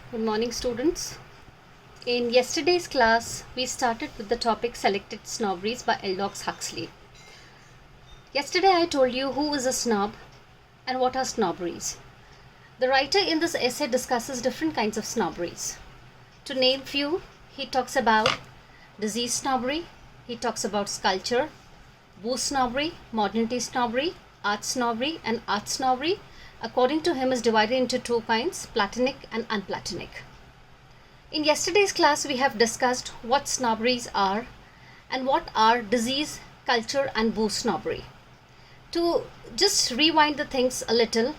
Good morning, students. In yesterday's class, we started with the topic Selected Snobberies by Aldous Huxley. Yesterday, I told you who is a snob and what are snobberies. The writer in this essay discusses different kinds of snobberies. To name few, he talks about disease snobbery, he talks about sculpture, booze snobbery, modernity snobbery, art snobbery, and art snobbery, according to him, is divided into two kinds, platonic and unplatonic. In yesterday's class, we have discussed what snobberies are and what are disease, culture, and booze snobbery. To just rewind the things a little,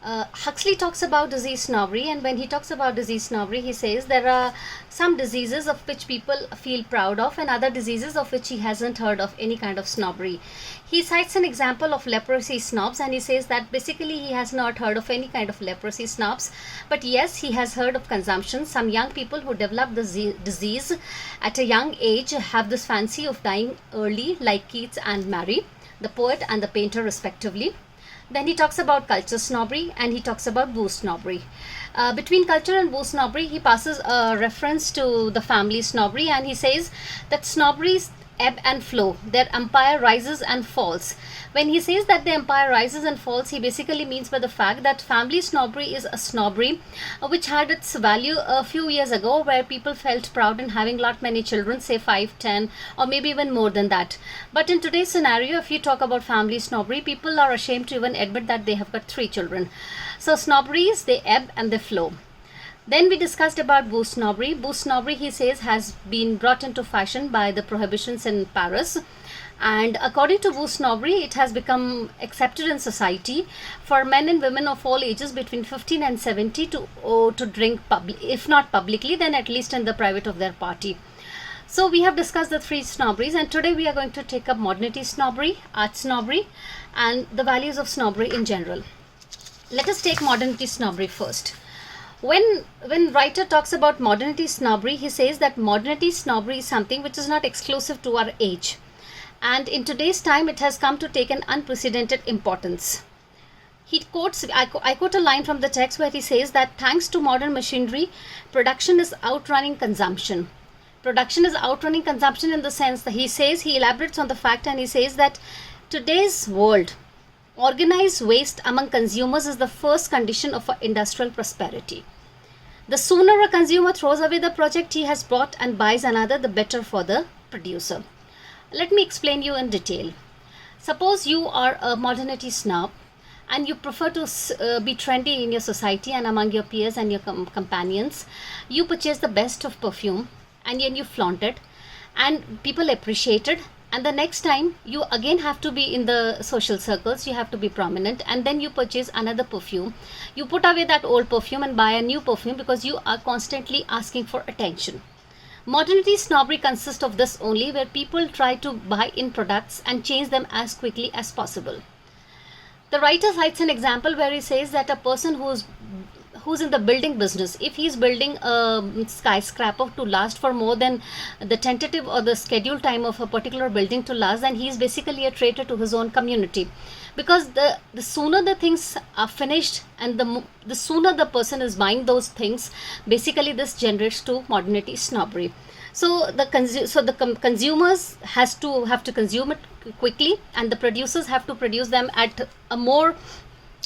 Huxley talks about disease snobbery, and when he talks about disease snobbery, he says there are some diseases of which people feel proud of and other diseases of which he hasn't heard of any kind of snobbery. He cites an example of leprosy snobs, and he says that basically he has not heard of any kind of leprosy snobs, but yes, he has heard of consumption. Some young people who develop the disease at a young age have this fancy of dying early, like Keats and Mary, the poet and the painter respectively. Then he talks about culture snobbery and he talks about booze snobbery. Between culture and booze snobbery, he passes a reference to the family snobbery, and he says that snobberies ebb and flow. Their empire rises and falls. When he says that the empire rises and falls, he basically means by the fact that family snobbery is a snobbery which had its value a few years ago, where people felt proud in having lot many children, say 5, 10, or maybe even more than that. But in today's scenario, if you talk about family snobbery, people are ashamed to even admit that they have got 3 children. So snobberies, they ebb and they flow. Then we discussed about booze snobbery. Booze snobbery, he says, has been brought into fashion by the prohibitions in Paris. And according to booze snobbery, it has become accepted in society for men and women of all ages between 15 and 70 to drink, if not publicly, then at least in the private of their party. So we have discussed the 3 snobberies, and today we are going to take up modernity snobbery, art snobbery, and the values of snobbery in general. Let us take modernity snobbery first. When writer talks about modernity snobbery, he says that modernity snobbery is something which is not exclusive to our age, and in today's time it has come to take an unprecedented importance. He quotes, I quote a line from the text where he says that thanks to modern machinery, production is outrunning consumption. Production is outrunning consumption in the sense that he elaborates on the fact, and he says that today's world, organized waste among consumers is the first condition of industrial prosperity. The sooner a consumer throws away the project he has bought and buys another, the better for the producer. Let me explain you in detail. Suppose you are a modernity snob and you prefer to be trendy in your society and among your peers and your companions. You purchase the best of perfume and then you flaunt it and people appreciate it. And the next time you again have to be in the social circles, you have to be prominent, and then you purchase another perfume. You put away that old perfume and buy a new perfume because you are constantly asking for attention. Modernity snobbery consists of this only, where people try to buy in products and change them as quickly as possible. The writer cites an example where he says that a person who's in the building business, if he's building a skyscraper to last for more than the tentative or the scheduled time of a particular building to last, then he's basically a traitor to his own community, because the sooner the things are finished and the sooner the person is buying those things, basically this generates to modernity snobbery. So the consumers have to consume it quickly, and the producers have to produce them at a more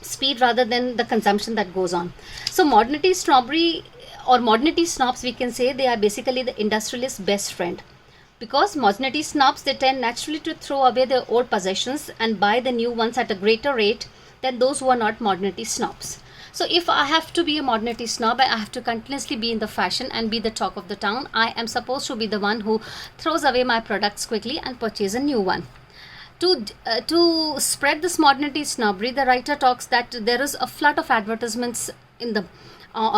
speed rather than the consumption that goes on. So modernity snobbery, or modernity snobs, we can say they are basically the industrialist's best friend, because modernity snobs, they tend naturally to throw away their old possessions and buy the new ones at a greater rate than those who are not modernity snobs. So if I have to be a modernity snob, I have to continuously be in the fashion and be the talk of the town. I am supposed to be the one who throws away my products quickly and purchase a new one. To spread this modernity snobbery, the writer talks that there is a flood of advertisements in the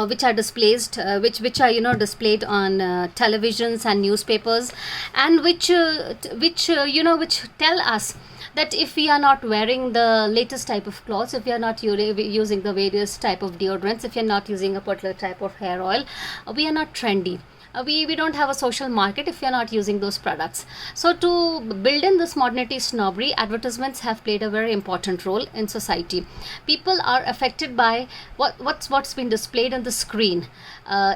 which are displayed, which are displayed on televisions and newspapers, and which tell us that if we are not wearing the latest type of clothes, if we are not using the various type of deodorants, if you are not using a particular type of hair oil, we are not trendy. we don't have a social market if we are not using those products. So to build in this modernity snobbery, advertisements have played a very important role in society. People are affected by what's been displayed on the screen.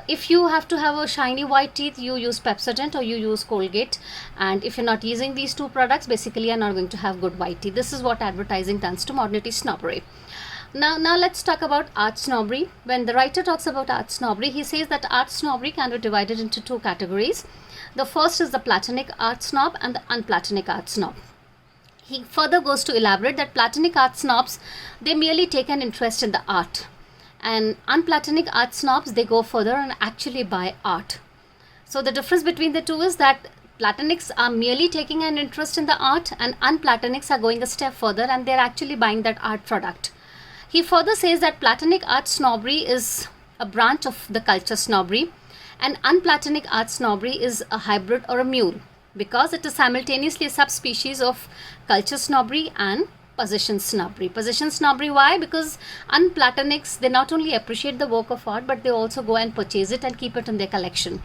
If you have to have a shiny white teeth, you use Pepsodent or you use Colgate, and if you're not using these two products, basically you're not going to have good white teeth. This is what advertising does to modernity snobbery. Now let's talk about art snobbery. When the writer talks about art snobbery, he says that art snobbery can be divided into two categories. The first is the platonic art snob and the unplatonic art snob. He further goes to elaborate that platonic art snobs, they merely take an interest in the art, and unplatonic art snobs, they go further and actually buy art. So the difference between the two is that platonics are merely taking an interest in the art, and unplatonics are going a step further and they're actually buying that art product. He further says that platonic art snobbery is a branch of the culture snobbery, and unplatonic art snobbery is a hybrid or a mule, because it is simultaneously a subspecies of culture snobbery and position snobbery. Position snobbery, why? Because unplatonics, they not only appreciate the work of art, but they also go and purchase it and keep it in their collection.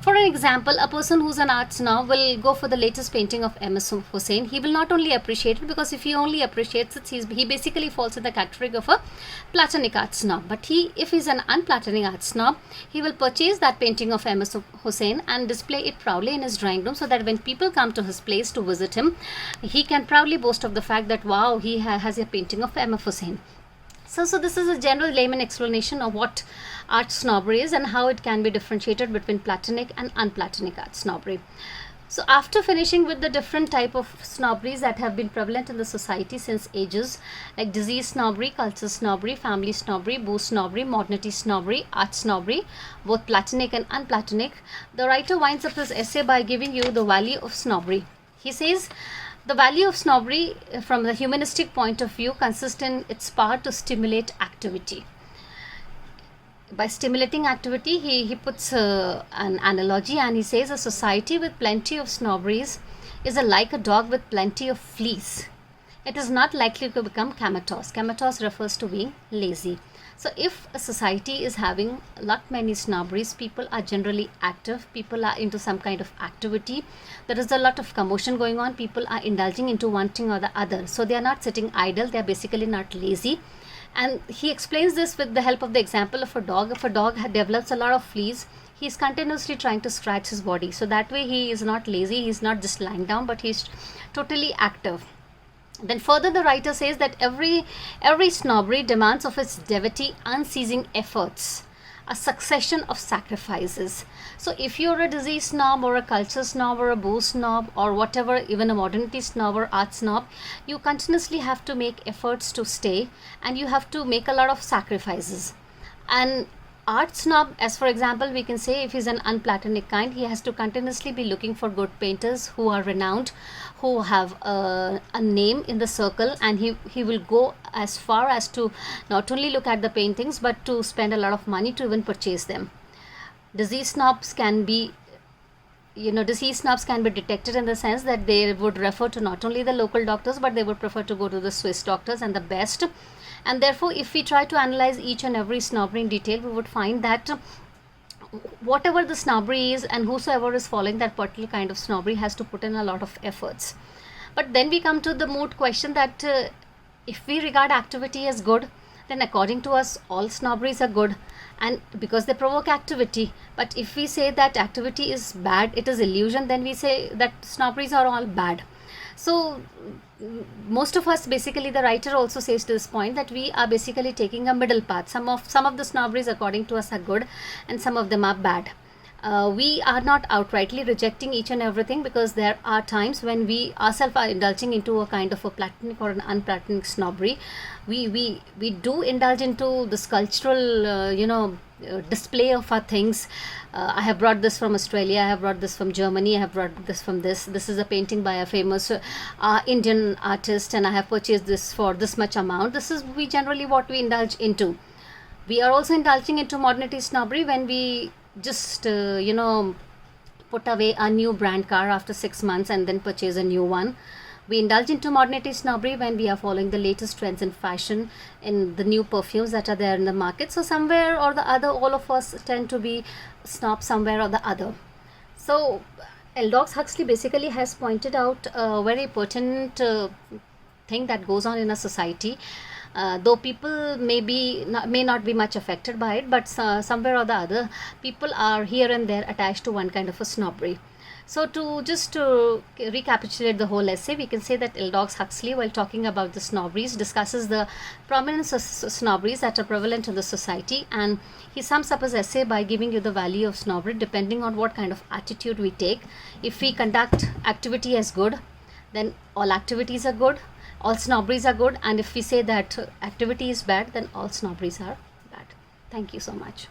For an example, a person who's an art snob will go for the latest painting of M.S. Hussain. He will not only appreciate it, because if he only appreciates it, he basically falls in the category of a platonic art snob. But if he's an unplatonic art snob, he will purchase that painting of M.S. Hussain and display it proudly in his drawing room, so that when people come to his place to visit him, he can proudly boast of the fact that, wow, he has a painting of M.S. Hussain. So this is a general layman explanation of what art snobbery is and how it can be differentiated between platonic and unplatonic art snobbery. So after finishing with the different type of snobberies that have been prevalent in the society since ages, like disease snobbery, culture snobbery, family snobbery, booze snobbery, modernity snobbery, art snobbery, both platonic and unplatonic, the writer winds up his essay by giving you the value of snobbery. He says, the value of snobbery from the humanistic point of view consists in its power to stimulate activity. By stimulating activity, he puts an analogy, and he says a society with plenty of snobberies is like a dog with plenty of fleas. It is not likely to become comatose. Comatose refers to being lazy. So if a society is having a lot many snobberies, people are generally active, people are into some kind of activity, there is a lot of commotion going on, people are indulging into one thing or the other. So they are not sitting idle, they are basically not lazy. And he explains this with the help of the example of a dog. If a dog develops a lot of fleas, he is continuously trying to scratch his body. So that way he is not lazy, he is not just lying down, but he is totally active. Then further the writer says that every snobbery demands of its devotee unceasing efforts, a succession of sacrifices. So if you're a disease snob or a culture snob or a booze snob or whatever, even a modernity snob or art snob, you continuously have to make efforts to stay, and you have to make a lot of sacrifices. And art snob, as for example, we can say if he's an unplatonic kind, he has to continuously be looking for good painters who are renowned, who have a name in the circle, and he will go as far as to not only look at the paintings but to spend a lot of money to even purchase them. Disease snobs can be detected in the sense that they would refer to not only the local doctors, but they would prefer to go to the Swiss doctors and the best. And therefore, if we try to analyze each and every snobbery in detail, we would find that whatever the snobbery is, and whosoever is following that particular kind of snobbery has to put in a lot of efforts. But then we come to the moot question that if we regard activity as good, then according to us all snobberies are good, and because they provoke activity. But if we say that activity is bad, it is illusion, then we say that snobberies are all bad. So most of us, basically the writer also says to this point that we are basically taking a middle path. Some of the snobberies according to us are good, and some of them are bad. We are not outrightly rejecting each and everything, because there are times when we ourselves are indulging into a kind of a platonic or an unplatonic snobbery. We do indulge into this cultural display of our things. I have brought this from Australia, I have brought this from Germany, I have brought this from this is a painting by a famous Indian artist, and I have purchased this for this much amount. This is generally what we indulge into. We are also indulging into modernity snobbery when we just put away a new brand car after 6 months and then purchase a new one. We indulge into modernity snobbery when we are following the latest trends in fashion, in the new perfumes that are there in the market. So somewhere or the other, all of us tend to be snob somewhere or the other. So Aldous Huxley basically has pointed out a very pertinent thing that goes on in a society. Though people may not be much affected by it, but somewhere or the other, people are here and there attached to one kind of a snobbery. So to just to recapitulate the whole essay, we can say that Aldous Huxley, while talking about the snobberies, discusses the prominence of snobberies that are prevalent in the society, and he sums up his essay by giving you the value of snobbery depending on what kind of attitude we take. If we conduct activity as good, then all activities are good, all snobberies are good, and if we say that activity is bad, then all snobberies are bad. Thank you so much.